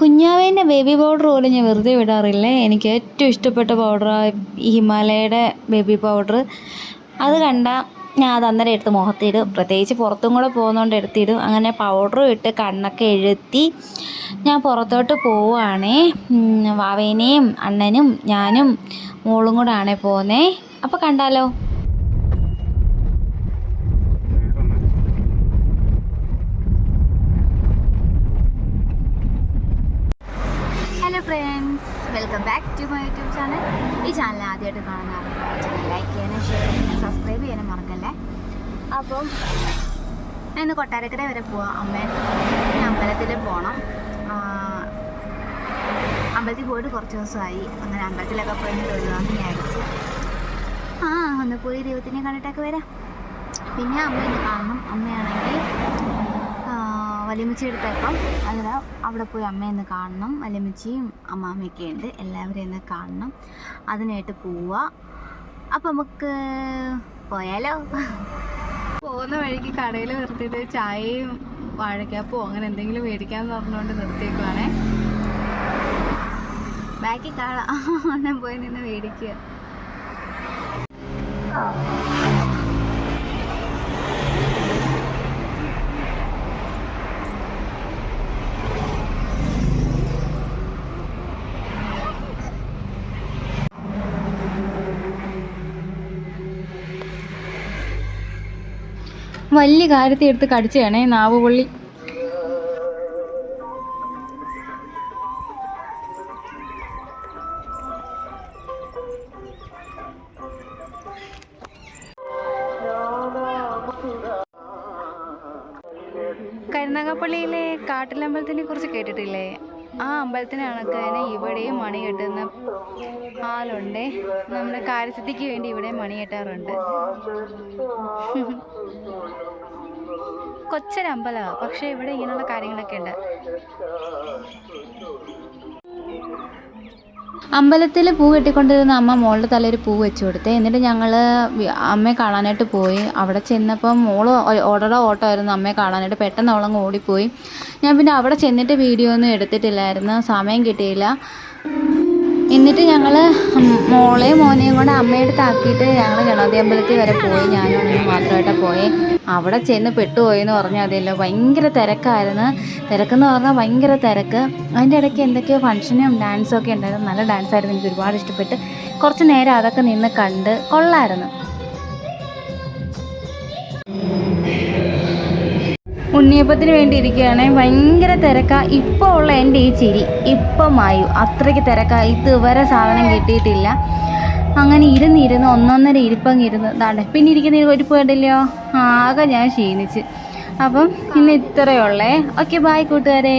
കുഞ്ഞാവേൻ്റെ baby powder പോലും ഞാൻ വെറുതെ വിടാറില്ലേ. എനിക്ക് ഏറ്റവും ഇഷ്ടപ്പെട്ട പൗഡറാണ് ഈ ഹിമാലയയുടെ ബേബി പൗഡർ. അത് കണ്ടാൽ ഞാൻ അത് അന്നേരം എടുത്ത് മുഖത്തിടും. പ്രത്യേകിച്ച് പുറത്തും കൂടെ പോകുന്നതുകൊണ്ട് എടുത്തിടും. അങ്ങനെ പൗഡറും ഇട്ട് കണ്ണൊക്കെ എഴുത്തി ഞാൻ പുറത്തോട്ട് പോവുകയാണേ. വാവേനെയും അണ്ണനും ഞാനും മോളും കൂടെ ആണേ പോകുന്നേ. അപ്പോൾ കണ്ടാലോ. Hello friends, welcome back to my YouTube channel. ഈ ചാനൽ ആദ്യമായിട്ട് കാണുന്ന ചാനൽ ലൈക്ക് ചെയ്യാനും ഷെയർ ചെയ്യാനും സബ്സ്ക്രൈബ് ചെയ്യാനും മറക്കല്ലേ. അപ്പം ഞാൻ ഇന്ന് കൊട്ടാരക്കര വരെ പോവാം. അമ്പലത്തിൽ പോകണം. അമ്പലത്തിൽ പോയിട്ട് കുറച്ച് ദിവസമായി. അങ്ങനെ അമ്പലത്തിലൊക്കെ പോയി തൊഴുവാന്ന് വിചാരിച്ച് ഒന്ന് പോയി ദൈവത്തിനെ കണ്ടിട്ടൊക്കെ വരാം. പിന്നെ അമ്മയെ കാണണം. അമ്മയാണെങ്കിൽ വലിയമ്മച്ചി എടുത്തപ്പം അങ്ങനെ അവിടെ പോയി അമ്മയെന്ന് കാണണം. വലിയമ്മച്ചിയും അമ്മാമ്മയൊക്കെ ഉണ്ട്. എല്ലാവരെയും ഒന്ന് കാണണം. അതിനായിട്ട് പോവുക. അപ്പം നമുക്ക് പോയാലോ. പോകുന്ന വഴിക്ക് കടയിൽ നിർത്തിയിട്ട് ചായയും വാഴക്കാപ്പോ അങ്ങനെ എന്തെങ്കിലും മേടിക്കാമെന്ന് പറഞ്ഞുകൊണ്ട് നിർത്തിയേക്കുവാണേ. ബാക്കി കാണാൻ പോയി നിന്ന് മേടിക്കുക. വലിയ കാര്യത്തിൽ എടുത്ത് കടിച്ചാണേ നാവ് പൊള്ളി. കരുനാഗപ്പള്ളിയിലെ കാട്ടിലമ്പലത്തിനെ കുറിച്ച് കേട്ടിട്ടില്ലേ? ആ അമ്പലത്തിന് കണക്ക് തന്നെ ഇവിടെയും മണി കെട്ടുന്ന ആളുണ്ട്. നമ്മുടെ കാര്യസിദ്ധിക്ക് വേണ്ടി ഇവിടെ മണി കെട്ടാറുണ്ട്. കൊച്ചൊരമ്പലമാണ്, പക്ഷേ ഇവിടെ ഇങ്ങനെയുള്ള കാര്യങ്ങളൊക്കെ ഉണ്ട്. അമ്പലത്തിൽ പൂ കെട്ടിക്കൊണ്ടിരുന്ന അമ്മ മോളുടെ തലയിൽ പൂ വെച്ച് കൊടുത്തേ. എന്നിട്ട് ഞങ്ങൾ അമ്മയെ കാണാനായിട്ട് പോയി. അവിടെ ചെന്നപ്പം മോള് ഓട്ടമായിരുന്നു അമ്മയെ കാണാനായിട്ട്. പെട്ടെന്ന് അവളങ്ങ് ഓടിപ്പോയി. ഞാൻ പിന്നെ അവിടെ ചെന്നിട്ട് വീഡിയോ ഒന്നും എടുത്തിട്ടില്ലായിരുന്നു, സമയം കിട്ടിയില്ല. എന്നിട്ട് ഞങ്ങൾ മോളെയും മോനെയും കൂടെ അമ്മയെടുത്ത് ആക്കിയിട്ട് ഞങ്ങൾ ഗണപതി അമ്പലത്തിൽ വരെ പോയി. ഞാനും അമ്മയും മാത്രമായിട്ടാണ് പോയി. അവിടെ ചെന്ന് പെട്ടുപോയെന്ന് പറഞ്ഞാൽ അതില്ല, ഭയങ്കര തിരക്കായിരുന്നു. തിരക്കെന്ന് പറഞ്ഞാൽ ഭയങ്കര തിരക്ക്. അതിൻ്റെ ഇടയ്ക്ക് എന്തൊക്കെയോ ഫംഗ്ഷനും ഡാൻസും ഒക്കെ ഉണ്ടായിരുന്നു. നല്ല ഡാൻസായിരുന്നു, എനിക്ക് ഒരുപാട് ഇഷ്ടപ്പെട്ട്. കുറച്ച് നേരം അതൊക്കെ നിന്ന് കണ്ട് കൊള്ളായിരുന്നു. ഉണ്ണിയപ്പത്തിന് വേണ്ടി ഇരിക്കുകയാണ്. ഭയങ്കര തിരക്കാണ്. ഇപ്പോൾ ഉള്ള എൻ്റെ ഈ ചിരി ഇപ്പം മായു. അത്രയ്ക്ക് തിരക്കാണ്. ഇതുവരെ സാധനം കിട്ടിയിട്ടില്ല. അങ്ങനെ ഇരുന്ന് ഒന്നൊന്നര ഇരിപ്പങ്ങിരുന്ന് ദാണ്ടെ പിന്നെ ഇരിക്കുന്ന ഇരിപ്പ് കണ്ടില്ലയോ. ആകെ ഞാൻ ക്ഷീണിച്ച്. അപ്പം ഇന്ന് ഇത്രയേ ഉള്ളേ. ഓക്കെ, ബായ് കൂട്ടുകാരെ.